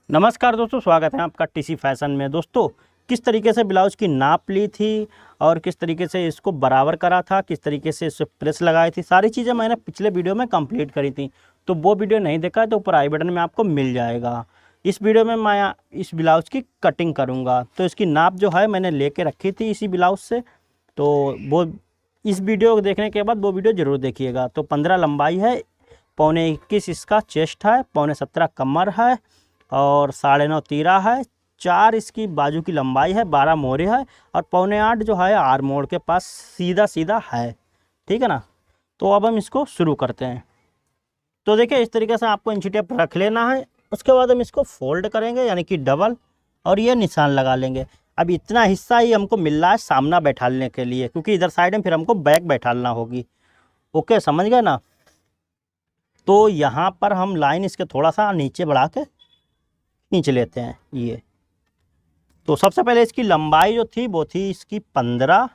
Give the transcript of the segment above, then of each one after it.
नमस्कार दोस्तों, स्वागत है आपका टीसी फैशन में। दोस्तों, किस तरीके से ब्लाउज की नाप ली थी और किस तरीके से इसको बराबर करा था, किस तरीके से इस प्रेस लगाई थी, सारी चीज़ें मैंने पिछले वीडियो में कंप्लीट करी थी। तो वो वीडियो नहीं देखा है तो ऊपर आई बटन में आपको मिल जाएगा। इस वीडियो में मैं इस ब्लाउज की कटिंग करूँगा। तो इसकी नाप जो है मैंने लेके रखी थी इसी ब्लाउज से, तो वो इस वीडियो को देखने के बाद वो वीडियो ज़रूर देखिएगा। तो 15 लंबाई है, 15.25 इसका चेस्ट है, 17.25 कमर है और 9.5 तीरा है, 4 इसकी बाजू की लंबाई है, 12 मोहरे है और 7.25 जो है आर मोड़ के पास सीधा सीधा है। ठीक है ना। तो अब हम इसको शुरू करते हैं। तो देखिए, इस तरीके से आपको इंची टेप रख लेना है। उसके बाद हम इसको फोल्ड करेंगे यानी कि डबल, और ये निशान लगा लेंगे। अब इतना हिस्सा ही हमको मिल रहा है सामना बैठालने के लिए, क्योंकि इधर साइड में फिर हमको बैक बैठालना होगी। ओके, समझ गए ना। तो यहाँ पर हम लाइन इसके थोड़ा सा नीचे बढ़ा के खींच लेते हैं ये। तो सबसे पहले इसकी लंबाई जो थी वो थी इसकी 15।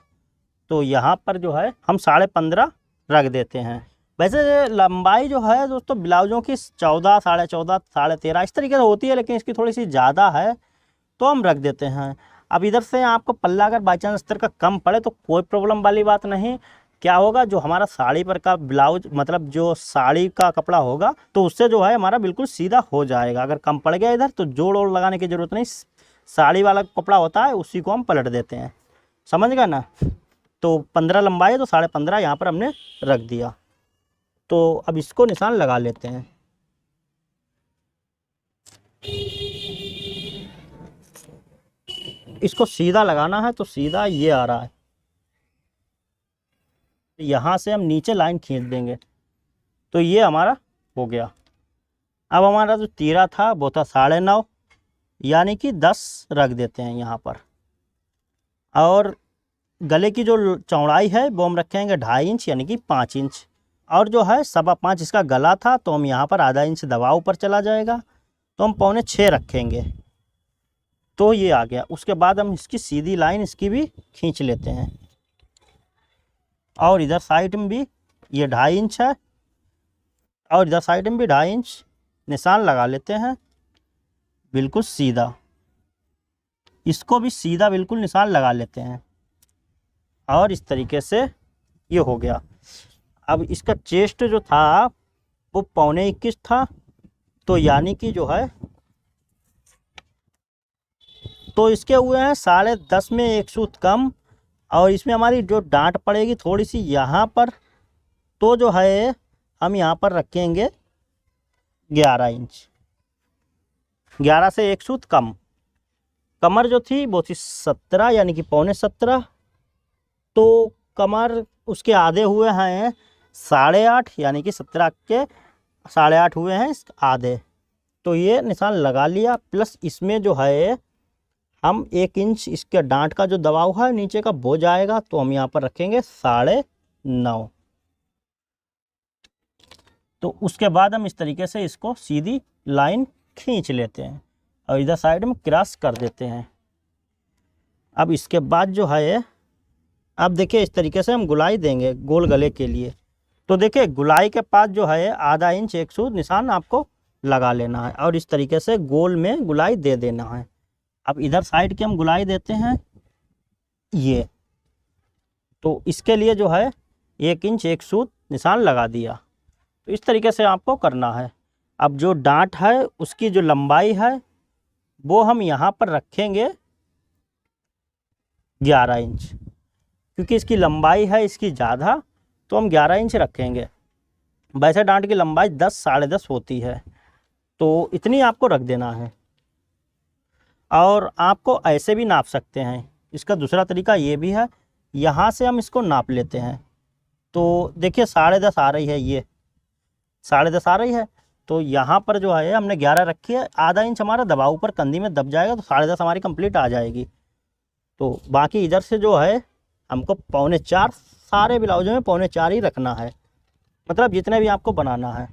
तो यहाँ पर जो है हम 15.5 रख देते हैं। वैसे लंबाई जो है दोस्तों ब्लाउजों की 14, 14.5, 13.5 इस तरीके से होती है, लेकिन इसकी थोड़ी सी ज़्यादा है तो हम रख देते हैं। अब इधर से आपको पल्ला अगर बाई चांस अस्तर का कम पड़े तो कोई प्रॉब्लम वाली बात नहीं। क्या होगा, जो हमारा साड़ी पर का ब्लाउज मतलब जो साड़ी का कपड़ा होगा तो उससे जो है हमारा बिल्कुल सीधा हो जाएगा। अगर कम पड़ गया इधर तो जोड़ ओड़ लगाने की ज़रूरत नहीं, साड़ी वाला कपड़ा होता है उसी को हम पलट देते हैं। समझ गए ना। तो 15 लंबाई है तो 15.5 यहाँ पर हमने रख दिया। तो अब इसको निशान लगा लेते हैं। इसको सीधा लगाना है तो सीधा ये आ रहा है, यहाँ से हम नीचे लाइन खींच देंगे तो ये हमारा हो गया। अब हमारा जो तीरा था वो था 9.5 यानी कि 10 रख देते हैं यहाँ पर। और गले की जो चौड़ाई है वो हम रखेंगे 2.5 इंच यानी कि 5 इंच। और जो है 5.25 इसका गला था तो हम यहाँ पर आधा इंच दबाव ऊपर चला जाएगा तो हम 6.25 रखेंगे। तो ये आ गया। उसके बाद हम इसकी सीधी लाइन इसकी भी खींच लेते हैं और इधर साइड में भी ये 2.5 इंच है और इधर साइड में भी 2.5 इंच निशान लगा लेते हैं बिल्कुल सीधा। इसको भी सीधा बिल्कुल निशान लगा लेते हैं और इस तरीके से ये हो गया। अब इसका चेस्ट जो था वो 15.25 था, तो यानी कि जो है तो इसके हुए हैं 10.5 में 1 सूत कम। और इसमें हमारी जो डांट पड़ेगी थोड़ी सी यहाँ पर, तो जो है हम यहाँ पर रखेंगे 11 इंच, 11 से 1 सूत कम। कमर जो थी वो थी 17 यानी कि 17.25। तो कमर उसके आधे हुए हैं 8.5 यानी कि 17 के 8.5 हुए हैं आधे। तो ये निशान लगा लिया। प्लस इसमें जो है हम 1 इंच इसके डांट का जो दबाव है नीचे का वो जाएगा तो हम यहाँ पर रखेंगे 9.5। तो उसके बाद हम इस तरीके से इसको सीधी लाइन खींच लेते हैं और इधर साइड में क्रॉस कर देते हैं। अब इसके बाद जो है अब देखिए इस तरीके से हम गुलाई देंगे गोल गले के लिए। तो देखिए गुलाई के पास जो है आधा इंच 1 सूत निशान आपको लगा लेना है और इस तरीके से गोल में गुलाई दे देना है। अब इधर साइड की हम गुलाई देते हैं ये। तो इसके लिए जो है 1 इंच 1 सूत निशान लगा दिया। तो इस तरीके से आपको करना है। अब जो डांट है उसकी जो लंबाई है वो हम यहाँ पर रखेंगे 11 इंच, क्योंकि इसकी लंबाई है इसकी ज़्यादा तो हम 11 इंच रखेंगे। वैसे डांट की लंबाई 10 10.5 होती है, तो इतनी आपको रख देना है। और आपको ऐसे भी नाप सकते हैं। इसका दूसरा तरीका ये भी है, यहाँ से हम इसको नाप लेते हैं। तो देखिए 10.5 आ रही है, ये 10.5 आ रही है। तो यहाँ पर जो है हमने 11 रखी है, आधा इंच हमारा दबाव ऊपर कंधी में दब जाएगा तो 10.5 हमारी कंप्लीट आ जाएगी। तो बाकी इधर से जो है हमको 4.25 सारे ब्लाउजों में 4.25 ही रखना है, मतलब जितने भी आपको बनाना है।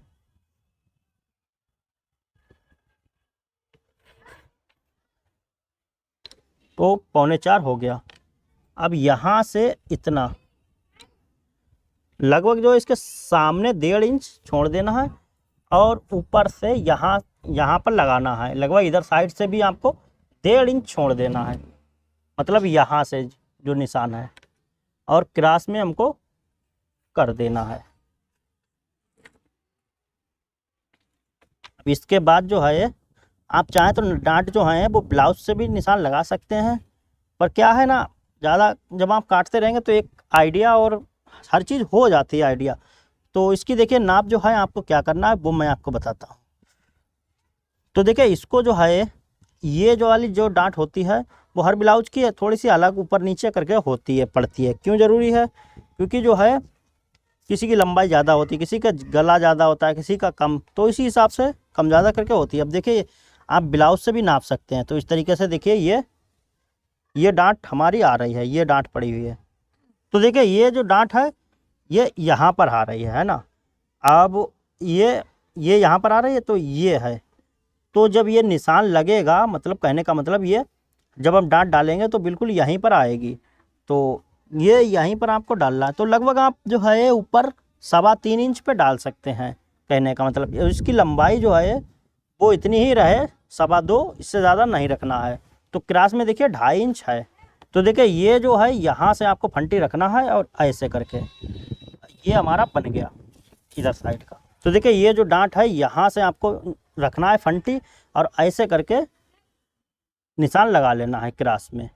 तो 4.25 हो गया। अब यहाँ से इतना लगभग जो इसके सामने 1.5 इंच छोड़ देना है और ऊपर से यहाँ यहाँ पर लगाना है, लगभग इधर साइड से भी आपको 1.5 इंच छोड़ देना है, मतलब यहाँ से जो निशान है, और क्रॉस में हमको कर देना है। अब इसके बाद जो है आप चाहें तो डांट जो है वो ब्लाउज से भी निशान लगा सकते हैं, पर क्या है ना, ज़्यादा जब आप काटते रहेंगे तो एक आइडिया और हर चीज़ हो जाती है आइडिया। तो इसकी देखिए नाप जो है आपको क्या करना है वो मैं आपको बताता हूँ। तो देखिए इसको जो है, ये जो वाली जो डांट होती है वो हर ब्लाउज की थोड़ी सी अलग ऊपर नीचे करके होती है, पड़ती है। क्यों ज़रूरी है? क्योंकि जो है किसी की लंबाई ज़्यादा होती है, किसी का गला ज़्यादा होता है, किसी का कम, तो इसी हिसाब से कम ज़्यादा करके होती है। अब देखिए आप ब्लाउज से भी नाप सकते हैं। तो इस तरीके से देखिए ये डांट हमारी आ रही है, ये डांट पड़ी हुई है। तो देखिए ये जो डांट है ये यहाँ पर आ रही है ना। अब ये यहाँ पर आ रही है, तो ये है। तो जब ये निशान लगेगा, मतलब कहने का मतलब ये जब हम डांट डालेंगे तो बिल्कुल यहीं पर आएगी। तो ये यहीं पर आपको डालना है। तो लगभग आप जो है ऊपर 3.25 इंच पे डाल सकते हैं। कहने का मतलब इसकी लंबाई जो है वो इतनी ही रहे, 2.25, इससे ज़्यादा नहीं रखना है। तो क्रॉस में देखिए 2.5 इंच है। तो देखिए ये जो है यहाँ से आपको फंटी रखना है, और ऐसे करके ये हमारा बन गया इधर साइड का। तो देखिए ये जो डांट है यहाँ से आपको रखना है फंटी, और ऐसे करके निशान लगा लेना है क्रॉस में।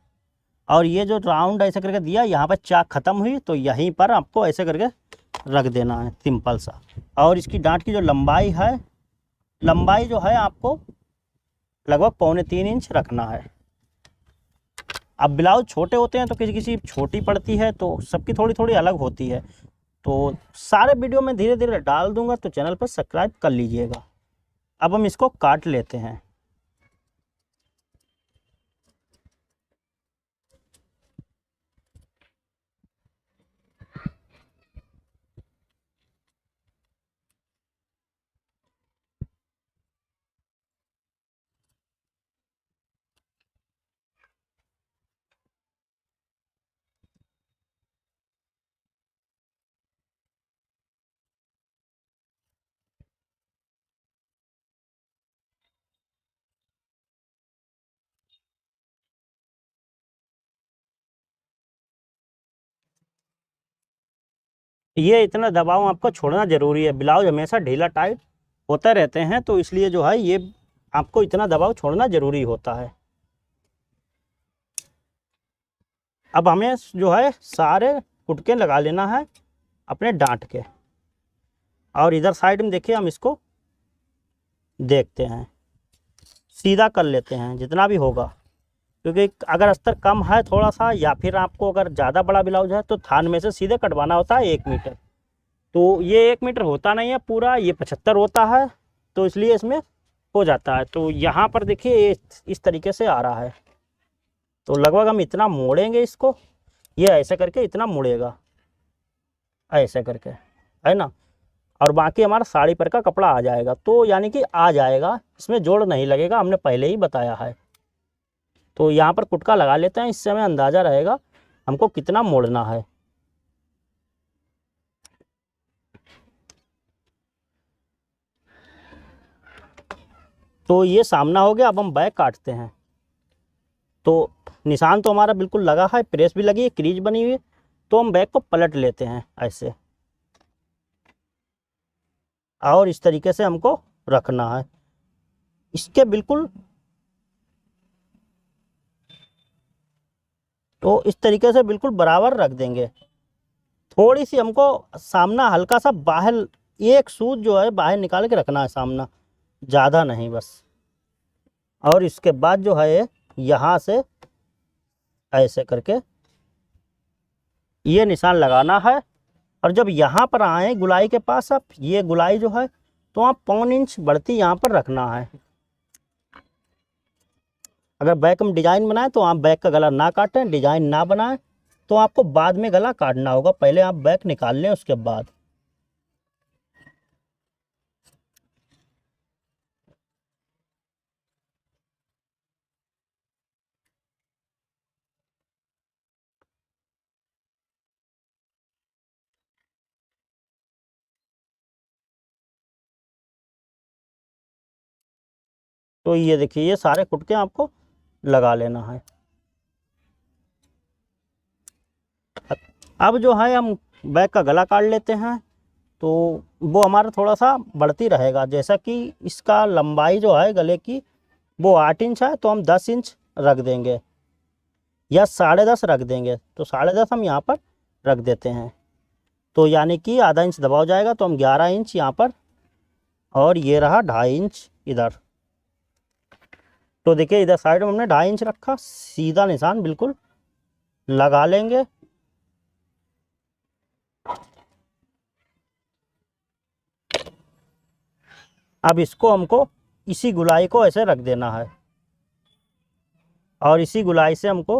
और ये जो राउंड ऐसे करके दिया, यहाँ पर चाक ख़त्म हुई तो यहीं पर आपको ऐसे करके रख देना है, सिंपल सा। और इसकी डांट की जो लंबाई है, लंबाई जो है आपको लगभग 2.25 इंच रखना है। अब ब्लाउज छोटे होते हैं तो किसी किसी छोटी पड़ती है, तो सबकी थोड़ी थोड़ी अलग होती है। तो सारे वीडियो में धीरे धीरे डाल दूंगा, तो चैनल पर सब्सक्राइब कर लीजिएगा। अब हम इसको काट लेते हैं। ये इतना दबाव आपको छोड़ना ज़रूरी है। ब्लाउज हमेशा ढीला टाइट होते रहते हैं, तो इसलिए जो है ये आपको इतना दबाव छोड़ना ज़रूरी होता है। अब हमें जो है सारे कुटके लगा लेना है अपने डांट के। और इधर साइड में देखिए हम इसको देखते हैं, सीधा कर लेते हैं जितना भी होगा। क्योंकि अगर अस्तर कम है थोड़ा सा, या फिर आपको अगर ज़्यादा बड़ा ब्लाउज है, तो थान में से सीधे कटवाना होता है 1 मीटर। तो ये 1 मीटर होता नहीं है पूरा, ये 75 होता है, तो इसलिए इसमें हो जाता है। तो यहाँ पर देखिए ये इस तरीके से आ रहा है। तो लगभग हम इतना मोड़ेंगे इसको, ये ऐसे करके इतना मुड़ेगा, ऐसे करके, है ना। और बाकी हमारा साड़ी पर का कपड़ा आ जाएगा। तो यानी कि आ जाएगा, इसमें जोड़ नहीं लगेगा, हमने पहले ही बताया है। तो यहाँ पर कुटका लगा लेते हैं, इससे हमें अंदाज़ा रहेगा हमको कितना मोड़ना है। तो ये सामना हो गया। अब हम बैक काटते हैं। तो निशान तो हमारा बिल्कुल लगा है, प्रेस भी लगी है, क्रीज बनी हुई है। तो हम बैक को पलट लेते हैं ऐसे, और इस तरीके से हमको रखना है। इसके बिल्कुल, तो इस तरीके से बिल्कुल बराबर रख देंगे। थोड़ी सी हमको सामना हल्का सा बाहर, एक सूत जो है बाहर निकाल के रखना है सामना, ज़्यादा नहीं बस। और इसके बाद जो है यहाँ से ऐसे करके ये निशान लगाना है। और जब यहाँ पर आए गुलाई के पास, आप ये गुलाई जो है, तो आप 1.25 इंच बढ़ती यहाँ पर रखना है। अगर बैक में डिजाइन बनाए तो आप बैक का गला ना काटें, डिजाइन ना बनाएं, तो आपको बाद में गला काटना होगा। पहले आप बैक निकाल लें, उसके बाद। तो ये देखिए ये सारे कुटके आपको लगा लेना है। अब जो है हम बैग का गला काट लेते हैं, तो वो हमारा थोड़ा सा बढ़ती रहेगा। जैसा कि इसका लंबाई जो है गले की वो 8 इंच है, तो हम 10 इंच रख देंगे या 10.5 रख देंगे। तो 10.5 हम यहाँ पर रख देते हैं, तो यानी कि आधा इंच दबा हो जाएगा। तो हम 11 इंच यहाँ पर, और ये रहा 2.5 इंच इधर। तो देखिए इधर साइड में हमने 2.5 इंच रखा, सीधा निशान बिल्कुल लगा लेंगे। अब इसको हमको इसी गुलाई को ऐसे रख देना है, और इसी गुलाई से हमको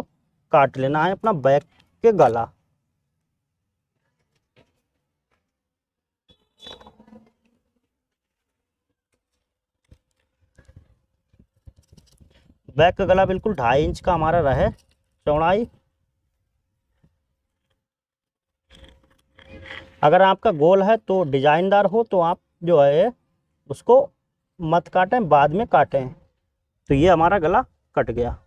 काट लेना है अपना बैक के गला। बैक का गला बिल्कुल 2.5 इंच का हमारा रहे चौड़ाई। अगर आपका गोल है तो डिजाइनदार हो तो आप जो है उसको मत काटें, बाद में काटें। तो ये हमारा गला कट गया।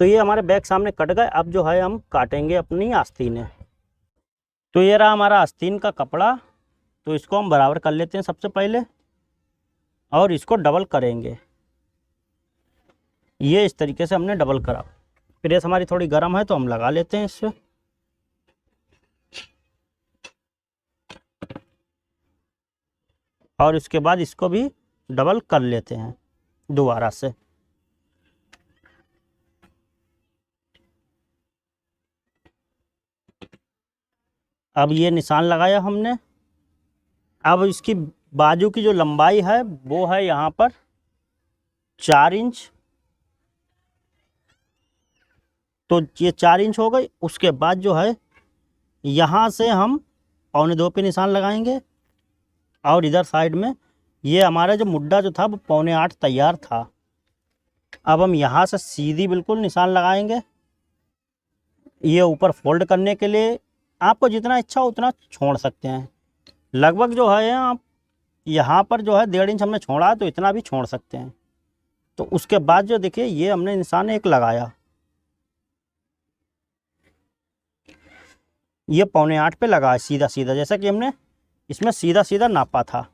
तो ये हमारे बैक सामने कट गए। अब जो है हम काटेंगे अपनी आस्तीनें। तो ये रहा हमारा आस्तीन का कपड़ा। तो इसको हम बराबर कर लेते हैं सबसे पहले, और इसको डबल करेंगे। ये इस तरीके से हमने डबल करा। प्रेस हमारी थोड़ी गर्म है तो हम लगा लेते हैं इससे। और इसके बाद इसको भी डबल कर लेते हैं दोबारा से। अब ये निशान लगाया हमने। अब इसकी बाजू की जो लंबाई है वो है यहाँ पर 4 इंच। तो ये 4 इंच हो गई। उसके बाद जो है यहाँ से हम 1.25 पे निशान लगाएंगे, और इधर साइड में ये हमारा जो मुड्ढा जो था वो 7.25 तैयार था। अब हम यहाँ से सीधी बिल्कुल निशान लगाएंगे। ये ऊपर फोल्ड करने के लिए आपको जितना इच्छा हो उतना छोड़ सकते हैं। लगभग जो है आप यहाँ पर जो है 1.5 इंच हमने छोड़ा है, तो इतना भी छोड़ सकते हैं। तो उसके बाद जो देखिए ये हमने निशान एक लगाया, ये 7.25 पे लगा सीधा सीधा, जैसा कि हमने इसमें सीधा सीधा नापा था।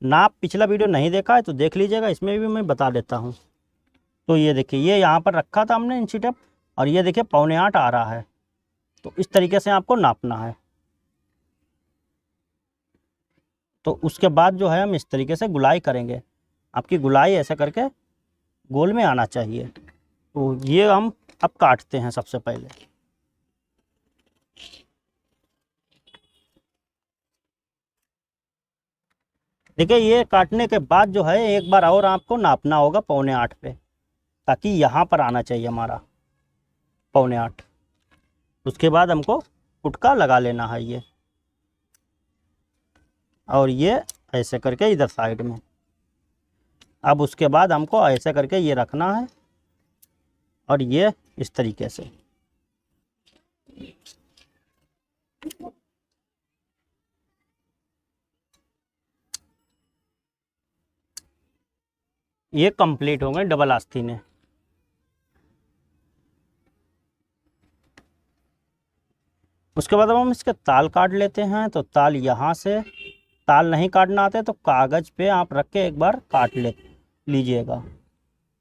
नाप पिछला वीडियो नहीं देखा है तो देख लीजिएगा, इसमें भी मैं बता देता हूँ। तो ये देखिए ये यहाँ पर रखा था हमने इंची टेप, और ये देखिए 7.25 आ रहा है। तो इस तरीके से आपको नापना है। तो उसके बाद जो है हम इस तरीके से गुलाई करेंगे। आपकी गुलाई ऐसे करके गोल में आना चाहिए। तो ये हम अब काटते हैं सबसे पहले। देखिए ये काटने के बाद जो है एक बार और आपको नापना होगा 7.25 पे, ताकि यहाँ पर आना चाहिए हमारा 7.25। उसके बाद हमको कुटका लगा लेना है ये, और ये ऐसे करके इधर साइड में। अब उसके बाद हमको ऐसे करके ये रखना है, और ये इस तरीके से। ये कंप्लीट हो गए डबल आस्तीनें। उसके बाद अब हम इसके ताल काट लेते हैं। तो ताल यहाँ से, ताल नहीं काटना आते तो कागज़ पे आप रख के एक बार काट लीजिएगा।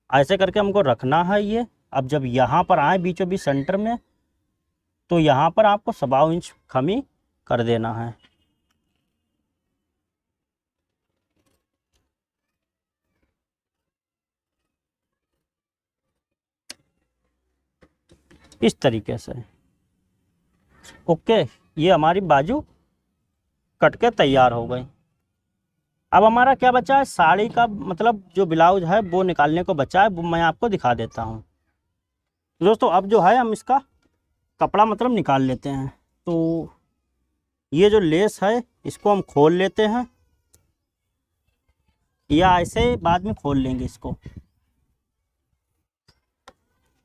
ऐसे करके हमको रखना है ये। अब जब यहाँ पर आए बीचों बीच सेंटर में, तो यहाँ पर आपको 1.25 इंच खमी कर देना है। इस तरीके से। ओके, ये हमारी बाजू कट के तैयार हो गई। अब हमारा क्या बचा है, साड़ी का मतलब जो ब्लाउज है वो निकालने को बचा है, वो मैं आपको दिखा देता हूँ। दोस्तों अब जो है हम इसका कपड़ा मतलब निकाल लेते हैं। तो ये जो लेस है इसको हम खोल लेते हैं, या ऐसे बाद में खोल लेंगे इसको।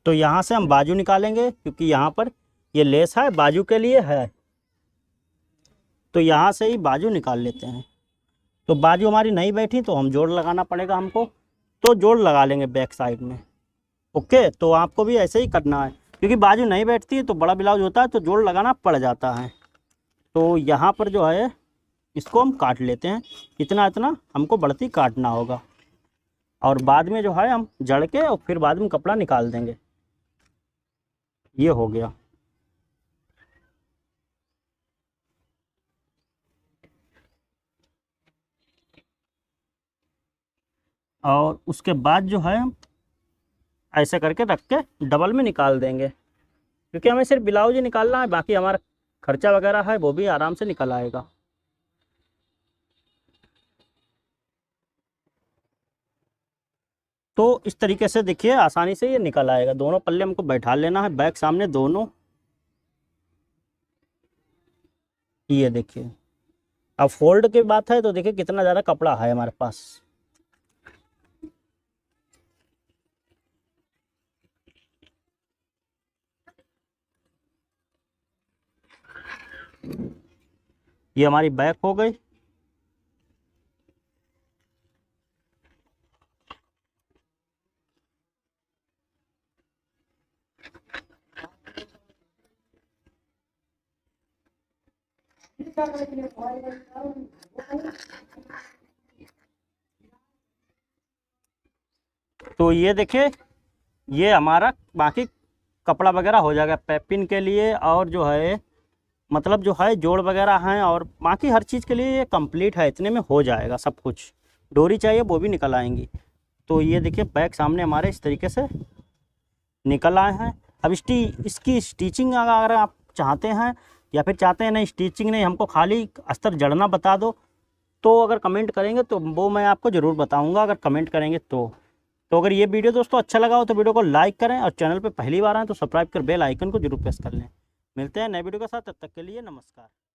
तो यहाँ से हम बाजू निकालेंगे, क्योंकि यहाँ पर ये लेस है बाजू के लिए है, तो यहाँ से ही बाजू निकाल लेते हैं। तो बाजू हमारी नहीं बैठी तो हम जोड़ लगाना पड़ेगा हमको, तो जोड़ लगा लेंगे बैक साइड में। ओके, तो आपको भी ऐसे ही करना है, क्योंकि बाजू नहीं बैठती है तो बड़ा ब्लाउज होता है तो जोड़ लगाना पड़ जाता है। तो यहाँ पर जो है इसको हम काट लेते हैं, इतना इतना हमको बढ़ती काटना होगा, और बाद में जो है हम जड़ के और फिर बाद में कपड़ा निकाल देंगे। ये हो गया। और उसके बाद जो है हम ऐसे करके रख के डबल में निकाल देंगे, क्योंकि हमें सिर्फ ब्लाउज ही निकालना है, बाकी हमारा खर्चा वगैरह है वो भी आराम से निकल आएगा। तो इस तरीके से देखिए आसानी से ये निकल आएगा। दोनों पल्ले हमको बैठा लेना है, बैक सामने दोनों। ये देखिए, अब फोल्ड की बात है तो देखिए कितना ज़्यादा कपड़ा है हमारे पास। ये हमारी बैक हो गई। तो ये देखिए, ये हमारा बाकी कपड़ा वगैरह हो जाएगा पैपिन के लिए, और जो है मतलब जो है जोड़ वगैरह हैं और बाकी हर चीज़ के लिए ये कंप्लीट है, इतने में हो जाएगा सब कुछ। डोरी चाहिए वो भी निकल आएंगी। तो ये देखिए बैक सामने हमारे इस तरीके से निकल आए हैं। अब इसकी स्टिचिंग अगर आप चाहते हैं, या फिर चाहते हैं नहीं स्टिचिंग नहीं हमको खाली अस्तर जड़ना बता दो, तो अगर कमेंट करेंगे तो वो मैं आपको ज़रूर बताऊंगा, अगर कमेंट करेंगे तो अगर ये वीडियो दोस्तों अच्छा लगा हो तो वीडियो को लाइक करें, और चैनल पे पहली बार आएँ तो सब्सक्राइब कर बेल आइकन को जरूर प्रेस कर लें। मिलते हैं नए वीडियो के साथ, तब तक के लिए नमस्कार।